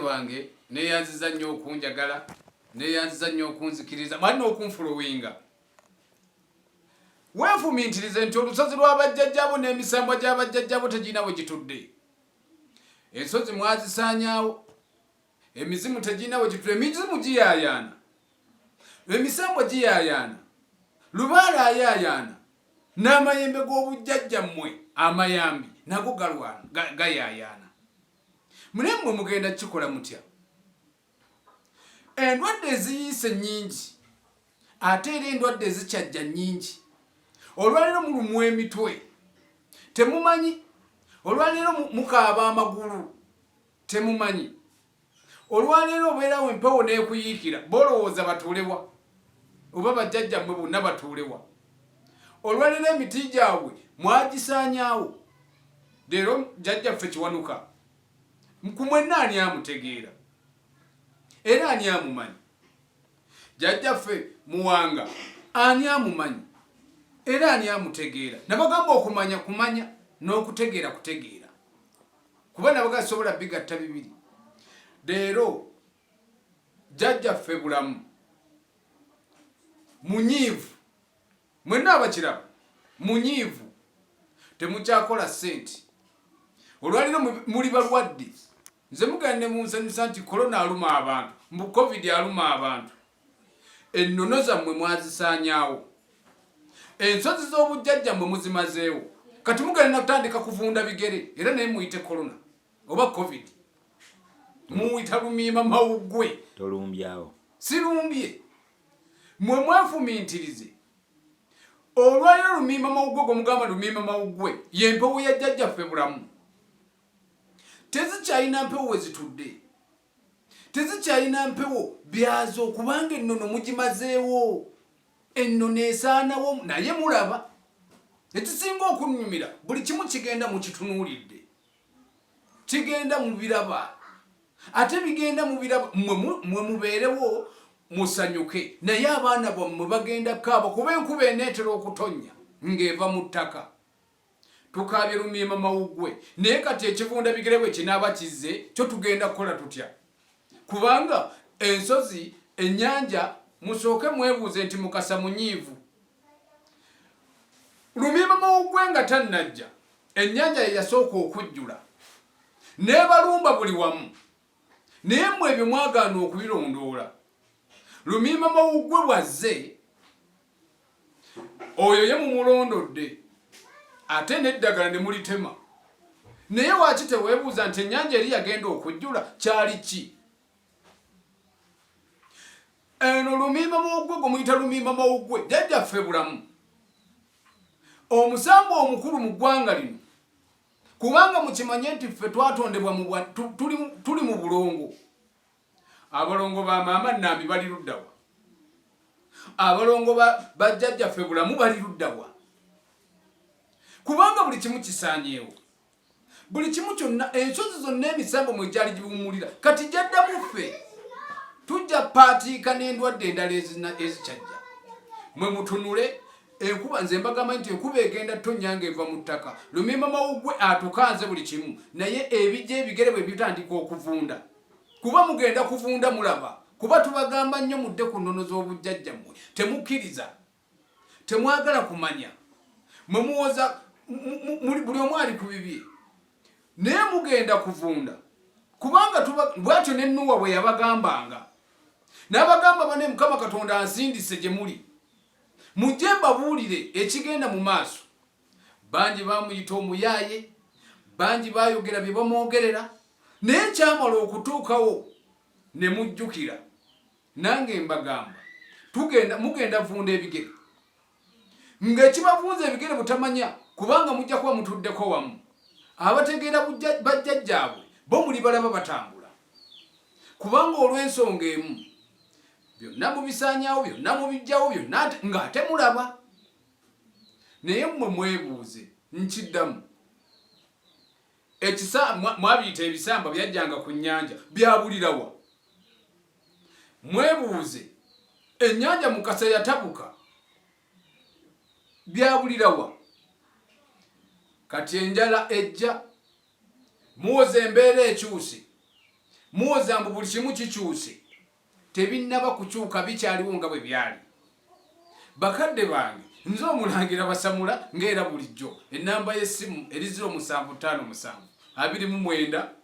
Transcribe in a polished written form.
wange neyanziza nnyo okunjagala neyanziza nnyo okunzikiriza mwana okunfulowinga weefumintirize nti olusozi lw'abajjajjabo n'emisambo gy'abajjajjabo tegirina we gitudde. Ensozi mwazisaanyaawo, emizimu tegirina we gitudde. Emizimu giyaayaana, emisambo giyaayaana, lubaala ayaayaana, n'amayembe g'obujjajjammwe amayambi nago galwana gayaayaana. Mulemmwe mugenda kikola mutya? Endwadde eziyiise nnyingi ate era endwadde ezikyajja nnyingi. Olwaleero mulumu emitwe temumanyi, olwaleero mukaaba amagulu temumanyi, olwaleero obeerawo empewo n'ekuyiikira bolowooza batuulewa oba bajjajjammwe bonna batuulewa. Olwaleero emiti gyabwe mwagisaanyaawo, leero jjajjaffe Kiwanuka mwenna ani amutegeera era ani amumanyi? Jjajjaffe Muwanga ani amumanyi era ani amutegeera? Nabagamba okumanya kumanya n'okutegeera kutegeera, kuba nabaga sobola bigatta bibiri. Leero jjajjaffe bulamu munyiivu, mwenna abakiraba munyiivu, temukyakola ssente. Olwaliro muli balwadde, nze mugende munsanyusa nti korona aluma abantu, mbu covid aluma abantu. Ennono zammwe mwazisaanyaawo, ensozi z'obujjajjammwe muzimazeewo, kati mugenda kutandika kuvunda bigere era naye muyite korona oba covid. Muyita lumiima mawuggwe. Tolumbyawo. Sirumbye. Mwe mwefumintirize. Olwaliro lumiima mawuggwe gwe mugamba lumiima mawuggwe y'empewo ya jjajjaffe bulamu. Tezikyalina mpewo we zitudde, tezikyalina mpewo byazo, kubanga ennono mugimazeewo. Ennono esaanawo naye mulaba. Ekisinga okunnyumira buli kimu kigenda mu kitunuulidde, kigenda mu biraba, ate bigenda mu biraba mwe mubeerewo musanyuke, naye abaana bammwe bagenda kaaba kuba enkuba eneetera okutonnya ng'eva mu ttaka. Tukaabye lumiima mawuggwe, naye kati ekivunda bigere bwe kinaaba kizze kyo tugenda kukola tutya? Kubanga ensozi, ennyanja, musooke mwebuuze nti Mukasa munyiivu. Lumiima mawuggwe nga tannajja, ennyanja ye yasooka okujjula n'ebalumba buli wamu, naye mmwe ebyo mwagaana okubirondoola. Lumiima mawuggwe bwazze, oyo ye mumulondodde, ate n'eddagala ne mulitema. Naye waaki teweebuuza nti ennyanja eri yagenda okujjula kyali ki? Eno lumiima mawuggwe gwe muyita lumiima mawuggwe jjajjaffe bulamu, omusambo omukulu mu ggwanga lino, kubanga mukimanye nti ffe twatondebwa tuli mu bulongo. Abalongo ba maama Nambi bali luddawa? Abalongo ba jjajjaffe bulamu bali luddawa? Kubanga buli kimu kisaanyeewo, buli kimu kyonna, ensozi zonna emisambo mwe gyali giwummulira kati gyaddamu ffe. Tujja paatiika n'endwadde endala ezikyajja. Mwe mutunule enkuba, nze mbagamba nti enkuba egenda tonnya ng'eva mu ttaka. Lumiima mawuggwe atukanze buli kimu, naye ebijja ebigere bwe bitandika okuvunda, kuba mugenda kuvunda mulaba, kuba tubagamba nnyo mudde ku nnono z'obujjajjammwe. Temukkiriza, temwagala kumanya, mwe muwoza buli omu ali ku bibye, naye mugenda kuvunda. Kubanga bwatyo ne Nuuwa bwe yabagambanga, n'abagamba bane Mukama Katonda ansindise gye muli, mujje mbabuulire ekigenda mu maaso. Bangi bamuyita omuyaaye, bangi baayogera bye bamwogerera, naye kyamala okutuukawo ne mujjukira. Nange mbagamba mugenda vunda ebigere, ng'ekibavunza ebigere butamanya, kubanga mujja kuba mutuddeko wamu. Abategeera bajjajjaabwe bo muli balaba batambula, kubanga olw'ensonga emu byonna mubisaanyaawo, byonna mubijjawo, byonna ng'ate mulaba. Naye mmwe mwebuuze, nkiddamu, mwabiyita ebisamba byajjanga ku nnyanja, byabulirawa? Mwebuuze, ennyanja Mukasa yatabuka, byabulirawa? Kati enjala ejja, muwoza embeera ekyuse, muwoza mbu buli kimu kikyuse tebinnaba kukyuka bikyaliwo nga bwe byali. Bakadde bange nze Omulangira Basamula ng'era bulijjo. Ennamba y'essimu eri 0757 29